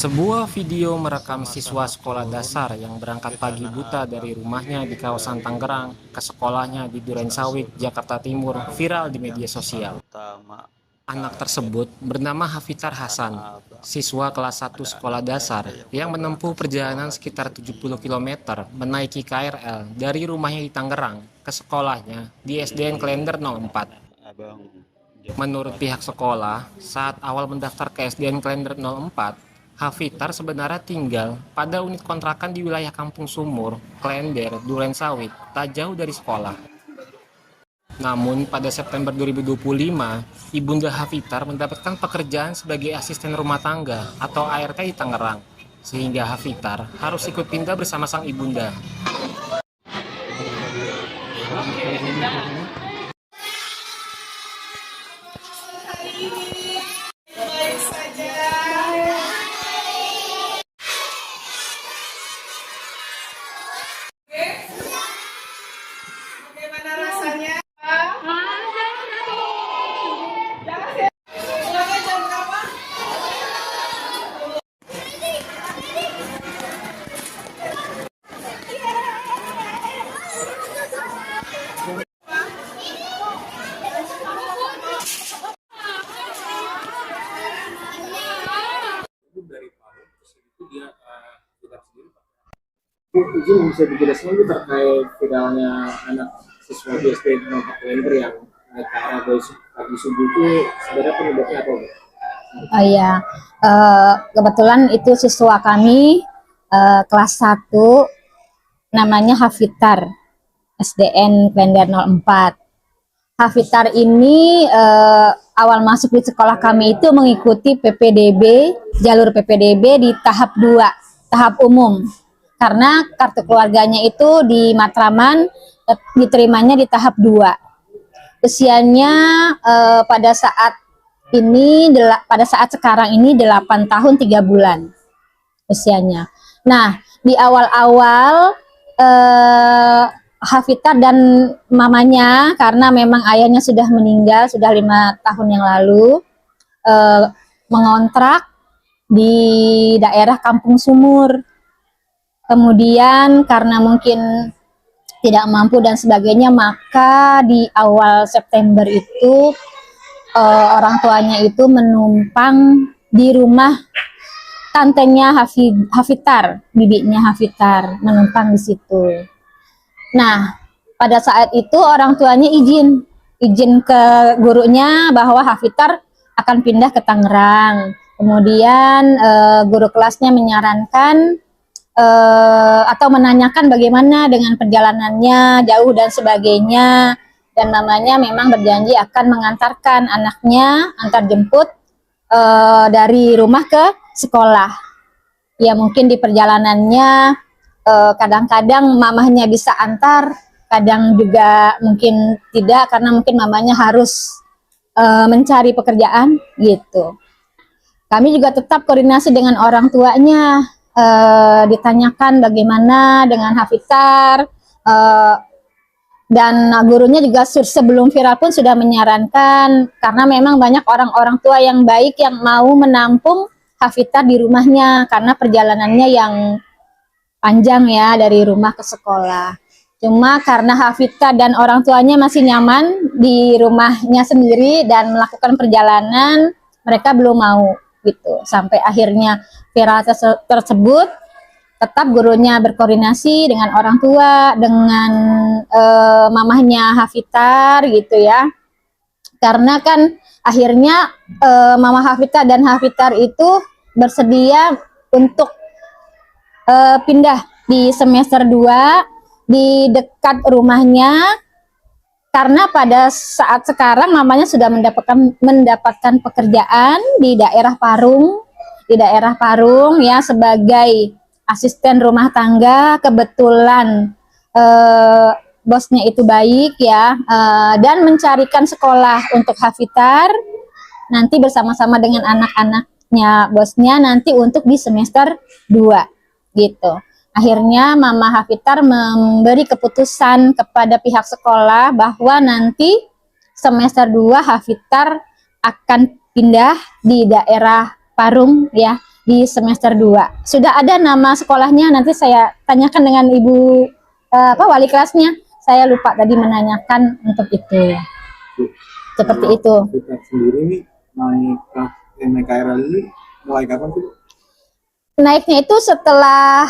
Sebuah video merekam siswa sekolah dasar yang berangkat pagi buta dari rumahnya di kawasan Tangerang ke sekolahnya di Durensawit, Jakarta Timur, viral di media sosial. Anak tersebut bernama Hafitar Hasan, siswa kelas 1 sekolah dasar yang menempuh perjalanan sekitar 70 km menaiki KRL dari rumahnya di Tangerang ke sekolahnya di SDN Klender 04. Menurut pihak sekolah, saat awal mendaftar ke SDN Klender 04, Hafitar sebenarnya tinggal pada unit kontrakan di wilayah Kampung Sumur, Klender, Durensawit, tak jauh dari sekolah. Namun pada September 2025, Ibunda Hafitar mendapatkan pekerjaan sebagai asisten rumah tangga atau ART di Tangerang, sehingga Hafitar harus ikut pindah bersama sang ibunda. Bagaimana rasanya? Pulangnya jam berapa? Bu, izin bisa dijelaskan Bu terkait viralnya anak siswa di SD 04 Klender yang naik KRL pagi subuh itu sebenarnya penyebabnya apa Bu? Oh iya, kebetulan itu siswa kami kelas 1 namanya Hafitar, SDN Klender 04. Hafitar ini awal masuk di sekolah kami itu mengikuti PPDB, jalur PPDB di tahap 2, tahap umum. Karena kartu keluarganya itu di Matraman diterimanya di tahap 2. Usianya pada saat sekarang ini 8 tahun 3 bulan usianya. Nah, di awal-awal Hafitar dan mamanya, karena memang ayahnya sudah meninggal sudah 5 tahun yang lalu, mengontrak di daerah Kampung Sumur. Kemudian karena mungkin tidak mampu dan sebagainya, maka di awal September itu orang tuanya itu menumpang di rumah tantenya Hafitar, bibinya Hafitar, menumpang di situ. Nah, pada saat itu orang tuanya izin ke gurunya bahwa Hafitar akan pindah ke Tangerang. Kemudian guru kelasnya menyarankan atau menanyakan bagaimana dengan perjalanannya jauh dan sebagainya, dan mamanya memang berjanji akan mengantarkan anaknya antar jemput dari rumah ke sekolah. Ya mungkin di perjalanannya kadang-kadang mamahnya bisa antar, kadang juga mungkin tidak karena mungkin mamanya harus mencari pekerjaan gitu. Kami juga tetap koordinasi dengan orang tuanya. Ditanyakan bagaimana dengan Hafitar, dan gurunya juga sebelum viral pun sudah menyarankan, karena memang banyak orang-orang tua yang baik yang mau menampung Hafitar di rumahnya karena perjalanannya yang panjang ya dari rumah ke sekolah. Cuma karena Hafitar dan orang tuanya masih nyaman di rumahnya sendiri dan melakukan perjalanan, mereka belum mau gitu. Sampai akhirnya viral tersebut, tetap gurunya berkoordinasi dengan orang tua, dengan mamahnya Hafitar gitu ya. Karena kan akhirnya mama Hafitar dan Hafitar itu bersedia untuk pindah di semester 2 di dekat rumahnya. Karena pada saat sekarang mamanya sudah mendapatkan pekerjaan di daerah Parung ya, sebagai asisten rumah tangga. Kebetulan bosnya itu baik ya, dan mencarikan sekolah untuk Hafitar nanti bersama-sama dengan anak-anaknya bosnya nanti untuk di semester 2 gitu. Akhirnya Mama Hafitar memberi keputusan kepada pihak sekolah bahwa nanti semester 2 Hafitar akan pindah di daerah Parung ya, di semester 2. Sudah ada nama sekolahnya, nanti saya tanyakan dengan ibu wali kelasnya. Saya lupa tadi menanyakan untuk itu. Seperti itu. Kita sendiri nih naik KRL ini mulai kapan sih? Naiknya itu setelah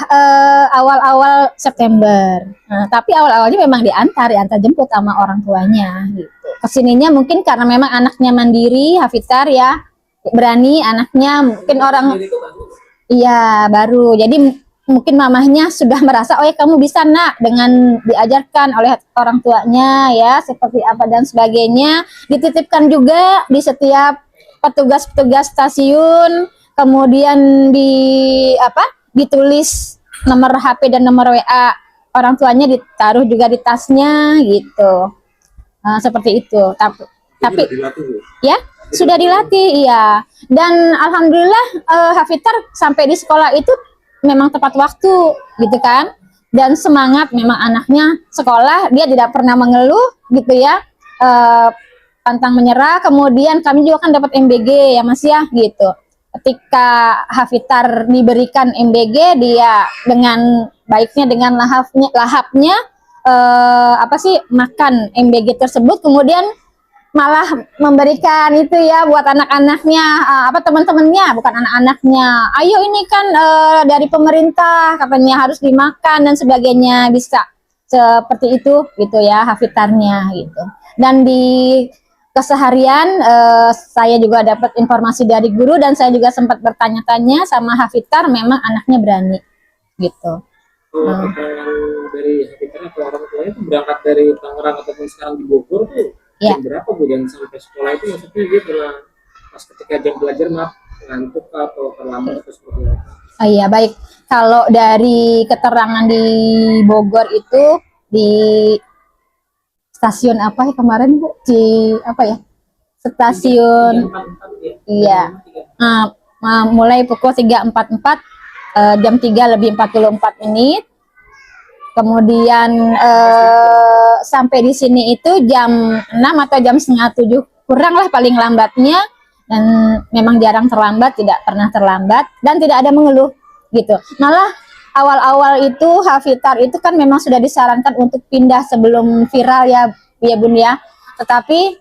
awal-awal September. Nah, tapi awal-awalnya memang diantar jemput sama orang tuanya gitu. Kesininya mungkin karena memang anaknya mandiri, Hafitar ya, berani anaknya, mungkin orang iya baru. Jadi mungkin mamahnya sudah merasa, oh ya kamu bisa nak, dengan diajarkan oleh orang tuanya ya seperti apa dan sebagainya. Dititipkan juga di setiap petugas-petugas stasiun. Kemudian ditulis nomor HP dan nomor WA orang tuanya, ditaruh juga di tasnya gitu. Seperti itu. Tapi ya sudah dilatih, iya. Dan alhamdulillah Hafitar sampai di sekolah itu memang tepat waktu gitu kan. Dan semangat memang anaknya sekolah, dia tidak pernah mengeluh gitu ya. Pantang menyerah. Kemudian kami juga kan dapat MBG ya Mas ya gitu. Ketika Hafitar diberikan MBG, dia dengan baiknya, dengan lahapnya makan MBG tersebut, kemudian malah memberikan itu ya buat anak-anaknya, teman-temannya, bukan anak-anaknya, ayo ini kan dari pemerintah katanya harus dimakan dan sebagainya, bisa seperti itu gitu ya Hafitarnya gitu. Dan di keseharian saya juga dapat informasi dari guru, dan saya juga sempat bertanya-tanya sama Hafitar, memang anaknya berani gitu. Dari Hafitar atau orang tuanya itu berangkat dari Tangerang ataupun sekarang di Bogor tuh jam berapa Bu, dan sampai sekolah itu maksudnya dia pernah pas ketika jam belajar ngantuk atau terlambat atau seperti apa? Iya baik, kalau dari keterangan di Bogor itu di stasiun apa ya kemarin Bu? Stasiun iya. Mulai pukul 3.44 jam 3:44. Kemudian sampai di sini itu jam 6 atau jam 6:30 kurang lah paling lambatnya, dan memang jarang terlambat, tidak pernah terlambat dan tidak ada mengeluh gitu. Malah awal-awal itu Hafitar itu kan memang sudah disarankan untuk pindah sebelum viral ya Bun ya. Tetapi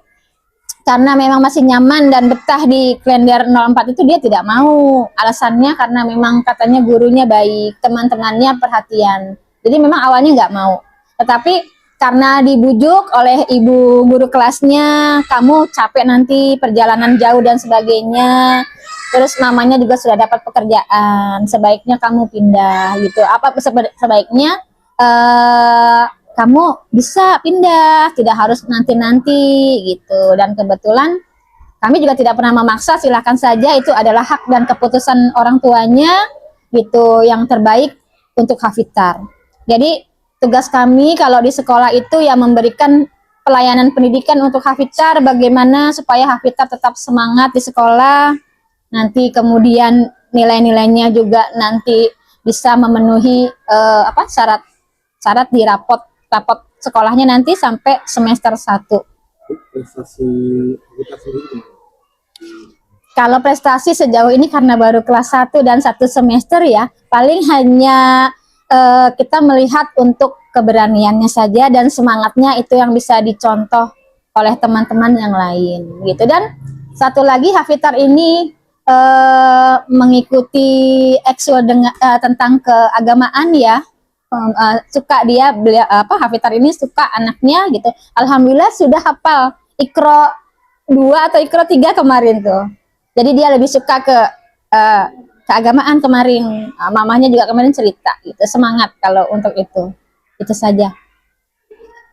karena memang masih nyaman dan betah di Klender 04 itu, dia tidak mau. Alasannya karena memang katanya gurunya baik, teman-temannya perhatian. Jadi memang awalnya nggak mau. Tetapi karena dibujuk oleh ibu guru kelasnya, kamu capek nanti perjalanan jauh dan sebagainya. Terus mamanya juga sudah dapat pekerjaan, sebaiknya kamu pindah gitu. Sebaiknya kamu bisa pindah, tidak harus nanti-nanti gitu. Dan kebetulan kami juga tidak pernah memaksa, silakan saja, itu adalah hak dan keputusan orang tuanya gitu, yang terbaik untuk Hafitar. Jadi tugas kami kalau di sekolah itu ya memberikan pelayanan pendidikan untuk Hafitar, bagaimana supaya Hafitar tetap semangat di sekolah, nanti kemudian nilai-nilainya juga nanti bisa memenuhi syarat di rapot sekolahnya nanti sampai semester 1. Prestasi Hafitar sendiri? Kalau prestasi sejauh ini karena baru kelas 1 dan 1 semester ya, paling hanya kita melihat untuk keberaniannya saja dan semangatnya, itu yang bisa dicontoh oleh teman-teman yang lain gitu. Dan satu lagi, Hafitar ini mengikuti ekskul tentang keagamaan ya. Suka Hafitar ini suka anaknya gitu. Alhamdulillah sudah hafal Iqra 2 atau Iqra 3 kemarin tuh. Jadi dia lebih suka ke keagamaan kemarin. Mamanya juga kemarin cerita gitu, semangat kalau untuk itu saja.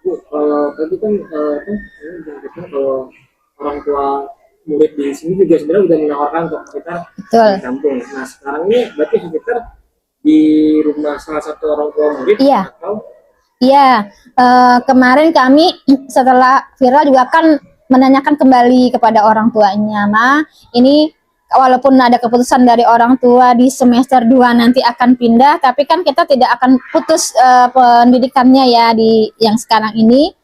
Bu, tadi kan kalau orang tua murid di sini juga sebenarnya udah menawarkan untuk kita di kampung. Nah sekarang ini berarti Hafitar di rumah salah satu orang tua murid? Iya. Atau? Iya. Kemarin kami setelah viral juga kan menanyakan kembali kepada orang tuanya, ini walaupun ada keputusan dari orang tua di semester 2 nanti akan pindah, tapi kan kita tidak akan putus pendidikannya ya di yang sekarang ini.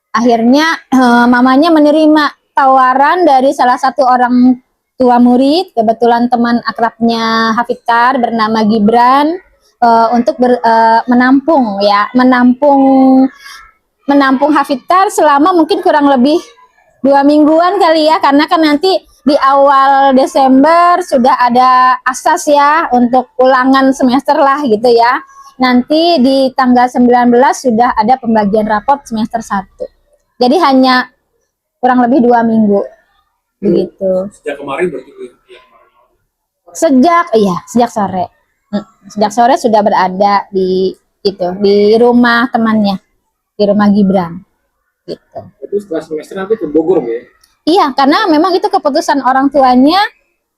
Akhirnya mamanya menerima tawaran dari salah satu orang tua murid, kebetulan teman akrabnya Hafidtar bernama Gibran, untuk menampung Hafidtar selama mungkin kurang lebih 2 mingguan kali ya, karena kan nanti di awal Desember sudah ada asas ya untuk ulangan semester lah gitu ya. Nanti di tanggal 19 sudah ada pembagian raport semester 1. Jadi hanya kurang lebih 2 minggu begitu. Sejak kemarin berarti ya, Sejak sore. Sejak sore sudah berada di rumah temannya, di rumah Gibran gitu. Jadi setelah semester nanti ke Bogor ya? Iya, karena memang itu keputusan orang tuanya.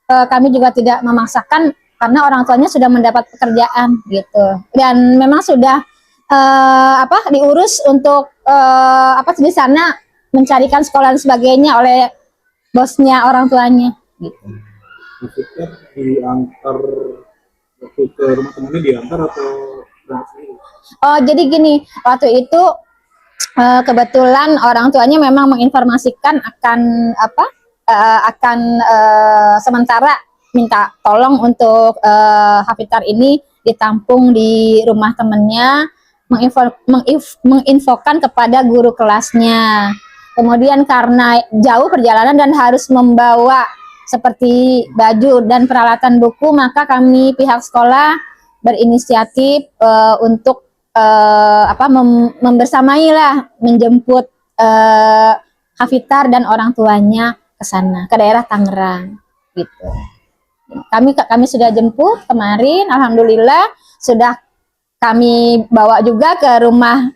Kami juga tidak memaksakan karena orang tuanya sudah mendapat pekerjaan gitu. Dan memang sudah diurus untuk di sana mencarikan sekolah dan sebagainya oleh bosnya orang tuanya gitu. Maksudnya diantar waktu ke rumah temannya, diantar atau berangkat sendiri? Oh, jadi gini, waktu itu kebetulan orang tuanya memang menginformasikan akan sementara minta tolong untuk Hafidtar ini ditampung di rumah temennya, menginfokan kepada guru kelasnya. Kemudian karena jauh perjalanan dan harus membawa seperti baju dan peralatan buku, maka kami pihak sekolah berinisiatif untuk membersamailah menjemput Hafidtar dan orang tuanya ke sana, ke daerah Tangerang gitu. Kami sudah jemput kemarin, alhamdulillah sudah kami bawa juga ke rumah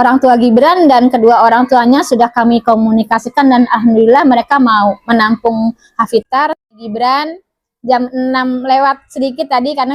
orang tua Gibran, dan kedua orang tuanya sudah kami komunikasikan dan alhamdulillah mereka mau menampung Hafidtar. Gibran jam 6 lewat sedikit tadi karena